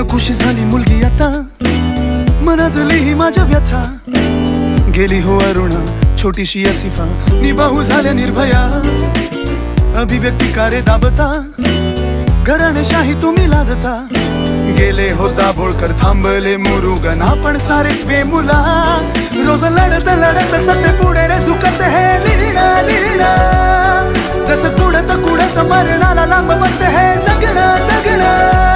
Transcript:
मन खुशी झाली मुलगी आता, मनातली ही माझ्या व्यथा. गेली हो अरुणा छोटीशी असिफा, निभाऊ झाल्या निर्भया. अभिव्यक्ती कारे दाबता, घराणेशाही तुम्ही लादता. गेले हो दाभोळकर थांबले मुरुगन, आपण सारेच बेमुला. रोज लढत लढत सत्य पुढे रे झुकत हे लीडा लीडा. जसं कुडत कुडत मरणाला लांब पडत हे जगणं जगणं.